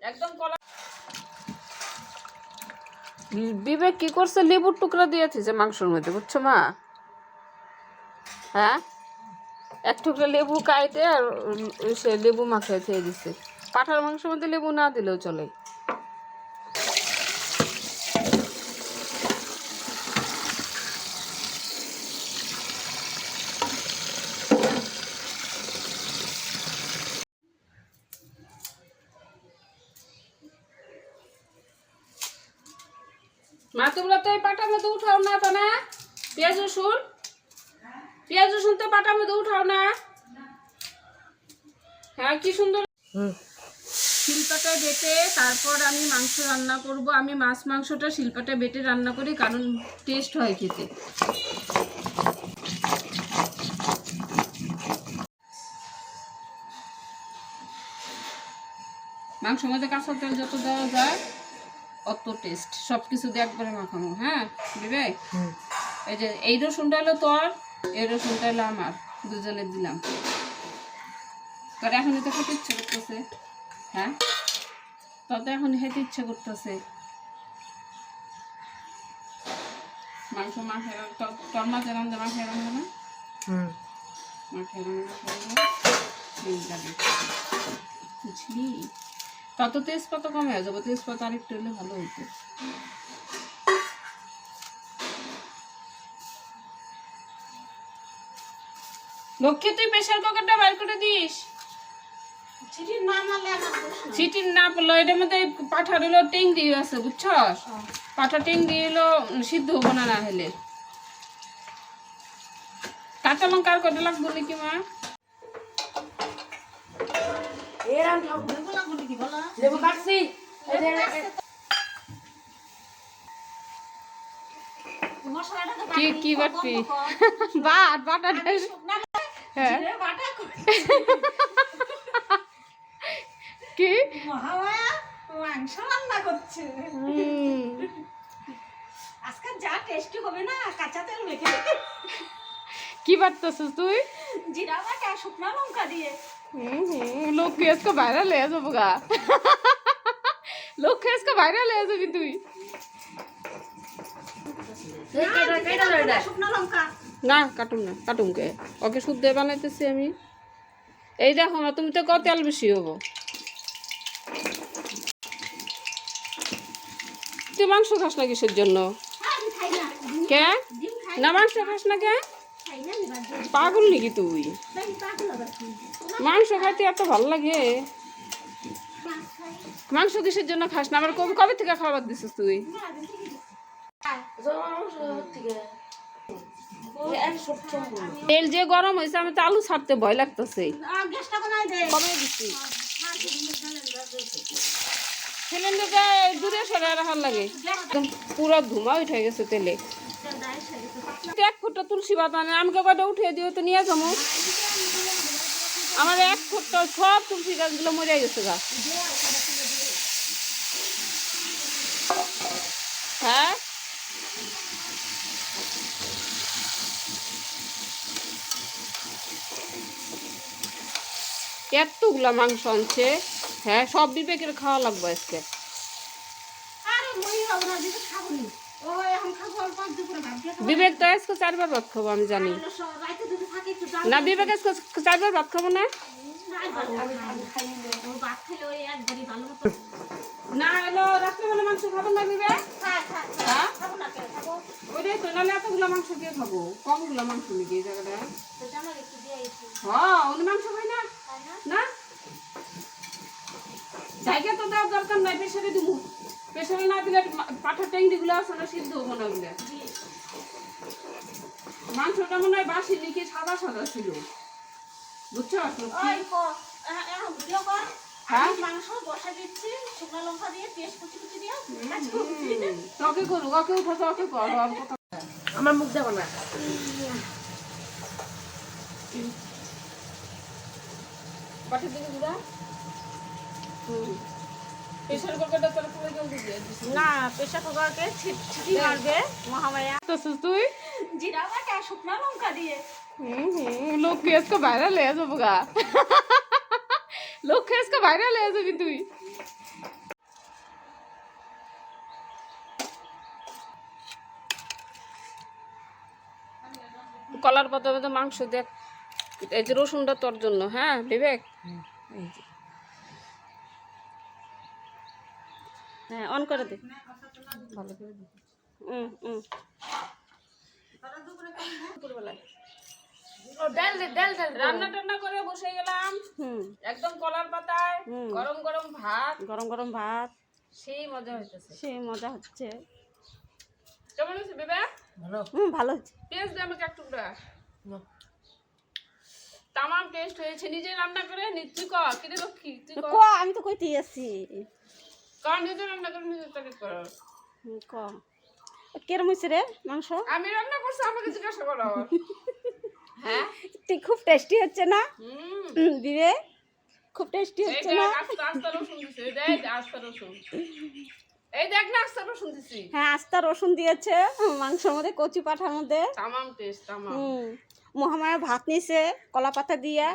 একদম কলা। বিবেক কি করছে, লেবুর টুকরা দিয়েছে যে মাংসের মধ্যে, বুঝছো মা? হ্যাঁ, এক টুকরা লেবু কাইটে আর সে লেবু মাখায় খেয়ে দিচ্ছে। পাঠার মাংসের মধ্যে লেবু না দিলেও চলে। মা তোমরা তো এই পাটার মধ্যে উঠাও না, তা না? পেঁয়াজ রসুন তো পাটার মধ্যে উঠাও না। হ্যাঁ, কি সুন্দর শিলপাটায় বেটে তারপর আমি মাংস রান্না করব। আমি মাছ মাংসটা শিলপাটায় বেটে রান্না করি, কারণ টেস্ট হয় খেতে। মাংসের মধ্যে কাঁচা তেল যত দেওয়া যায় অত টেস্ট। সব কিছু দিয়ে একবারে মাখানো। হ্যাঁ বিবেক, এই যে এই রসুনটা হলো তোর, এই রসুনটা হলো আমার, দুজনে দিলাম। তোর এখন তো খেতে ইচ্ছে করতেছে। হ্যাঁ, তোর তো এখন খেতে ইচ্ছে করতেছে। মাংস মাখে তোর মাঝে রান্না মাখে রান্না না, মাখে রান্না বুঝলি? তত তেজপাতা কমে হয়ে যাবো, তেজপাতা আরেকটু হলে ভালো হতো। লক্ষ্মী, তুই প্রেসার কুকারটা বাইর করে দিস। সিটি না পড়লো, এটার মধ্যে পাঠা হলো টেংরি আছে, বুঝছস? পাঠা টেংরি হলো সিদ্ধ হবো না না হলে। কাঁচা লঙ্কা আর কটা লাগবো নাকি মা? কি বাটবি? বাটা হ্যাঁ কি মাংস রান্না করছে আজকে, যা টেস্টি হবে না, কাঁচা তেল মেখে। কি বাটতেছিস তুই? জিরা বাটা শুকনো লঙ্কা দিয়ে। লক্ষ্মী আজকে ভাইরাল হয়ে যাবো গা। লক্ষ্মী আজকে ভাইরাল হয়ে যাবি তুই। শুকনো লঙ্কা না কাটুন না, কাটুন কে? ওকে শুদ্ধ বানাইতেছি আমি। এই দেখো না, তুমি তো কত তেল বেশি হবো। তুই মাংস খাস না কিসের জন্য? কে না মাংস খাস না কে? পাগল নাকি তুই? মাংস খাইতে এত ভালো লাগে? মাংস কিসের জন্য খাস না? আমার কবে কবে থেকে খাবার দিছিস তুই? তেল যে গরম হয়েছে, আমি তো আলু ছাড়তে ভয় লাগতেছে। কমাই দিচ্ছি। সিলিন্ডারটা দূরে সরে রাখার লাগে, একদম পুরো ধুমা উঠে গেছে তেলে। 1 ফুটটা তুলসী পাতা নেই, আমাকে কয়টা উঠিয়ে দিও তো নিয়ে যাবো। আমার 1 ফুটটা সব তুলসী গাছগুলো মরে গেছে গাছ। হ্যাঁ, এতগুলা মাংস আনছে। হ্যাঁ, সব বিবেকের খাওয়া লাগবে আজকে। বিবেক তো আজকে 4 বার ভাত খাবো, আমি জানি না। বিবেক আজকে 4 বার ভাত খাবো না। না হলো রাত্রেবেলা মাংস খাবো না বিবেক? হ্যাঁ, ওইটাই তো, নাহলে এতগুলো মাংস দিয়ে খাবো? কমগুলো মাংস নাকি এই জায়গাটা? হ্যাঁ, উনি মাংস খাই না। না, জায়গা তো দেওয়ার দরকার নাই, প্রেসারে দিব। প্রেসারে না দিলে পাঠার ট্যাংরি গুলো আছে না, সিদ্ধ হবো না বলে। মাংসটা মনে হয় বাসি লিখে সাদা সাদা ছিল, বুঝছো? হ্যাঁ, মাংস বসা দিচ্ছি, শুকনো লঙ্কা দিয়ে পেস্ট কুচি কুচি দিয়ে। তোকে করু, ওকে উঠো, তোকে করো। আমার মুখ দেবো না। পাঠিয়ে দিবি দিদা। প্রেসার কুকারটা তোর পুরো জলদি দিয়ে দিস না, প্রেসার কুকারকে ছিটি মারবে মহামায়া। তুই জিরা বাটা শুকনো লঙ্কা দিয়ে। লক্ষ্মী আজকে ভাইরাল হয়ে যাবো গা। লক্ষ্মী আজকে ভাইরাল হয়ে যাবি তুই। কলার পাতার মধ্যে মাংস দেখ, এই যে রসুনটা তোর জন্য, হ্যাঁ বিবেক। এই যে হ্যাঁ অন করে দে, ভালো করে দে। দুপুরবেলায় ডাল দে ডাল ডাল রান্না টান্না করে বসে গেলাম, একদম কলার পাতায় গরম গরম ভাত, গরম গরম ভাত, সেই মজা হইতেছে। সেই মজা হচ্ছে। কেমন হয়েছে বিবেক? ভালো। ভালো হচ্ছে। পেঁয়াজ দে আমাকে এক টুকরা। তামাম টেস্ট হয়েছে, নিজে রান্না করে তুই কর, কিনে রক্ষি তুই কর, আমি তো কইতেই আছি। নিজে রান্না করে নিজে তারিফ কর। ক কেরম হয়েছে রে মাংস? আমি রান্না করছি, আমাকে জিজ্ঞাসা করো। হ্যাঁ তুই খুব টেস্টি হচ্ছে না হুম, দিবে? খুব টেস্টি এই হচ্ছে দেখ না? আস্তা রসুন দিছি, এই দেখ আস্তা রসুন, এই দেখ না আস্তা রসুন দিছি। হ্যাঁ আস্তা রসুন দিয়েছে মাংসের মধ্যে, কচি পাঠার মধ্যে। তামাম টেস্ট, তামাম। মহামায়া ভাত নিছে কলা পাতা দিয়ে।